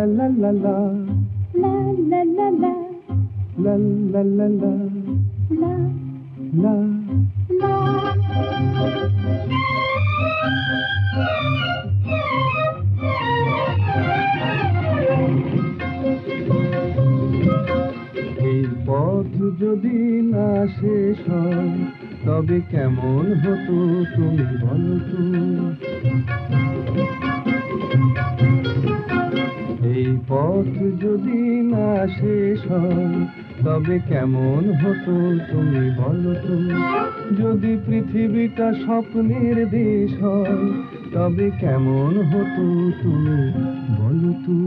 la la la la la la la la la la la la la এই পথ যদি না শেষ হয় তবে কেমন হতো তুমি বলো তো। এই পথ যদি না শেষ হয় তবে কেমন হতো তুমি বলো তো। যদি পৃথিবীটা স্বপ্নের দেশ হয় তবে কেমন হতো তুমি বলো তো।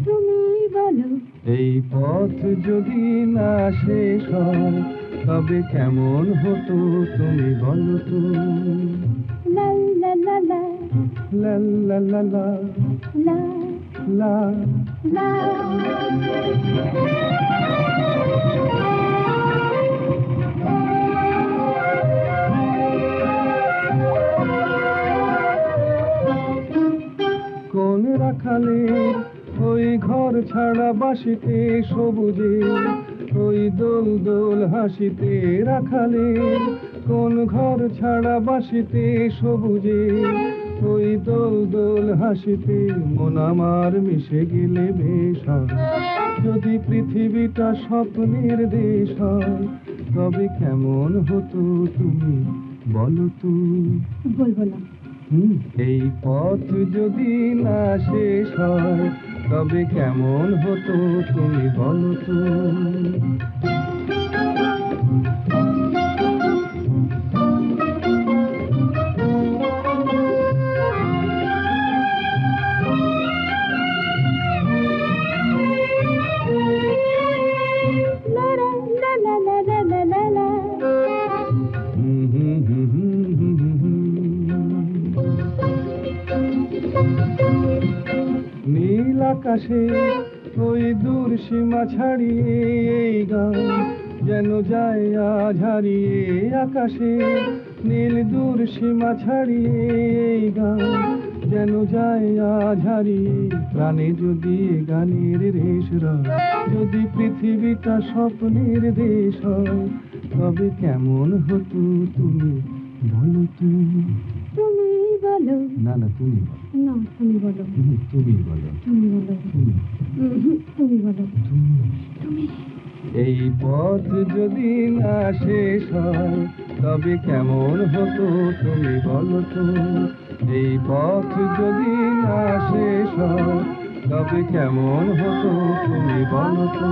তুমি বলো এই পথ যদি না শেষ হয় তবে কেমন হতো তুমি বলো তো। la la la la লা লা লা লা la লা la কোন রাখালে ওই ঘর ছাড়া বাসিতে সবুজে ওই দোল দোল হাসিতে রাখালে কোন ঘর ছাড়া বাসিতে সবুজে ওই দোল দোল হাসিতে মন আমার মিশে গেলে বেশ হয়। যদি পৃথিবীটা স্বপ্নের দেশ হয় তবে কেমন হতো তুমি বলো তো। বলবো না এই পথ যদি না শেষ হয় তবে কেমন হতো তুমি বলো তো। la la la la la la la la নীল আকাশে ওই দূর সীমা ছাড়িয়ে এই গান যেন যায় আজ হারিয়ে। আকাশে নীল দূর সীমা ছাড়িয়ে এই গান যেন যায় আজ হারিয়ে। প্রাণে যদি গানের রেশ রয় যদি পৃথিবীটা স্বপ্নের দেশ হয় তবে কেমন হতো তুমি বলো তো। তুমি বলো না না তুমি বলো। না তুমি বলো তুমি বলো। তুমি বলো তুমি তুমি বলো তুমি। এই পথ যদি না শেষ হয় তবে কেমন হতো তুমি বলো তো। এই পথ যদি না শেষ হয় তবে কেমন হতো তুমি বলো তো।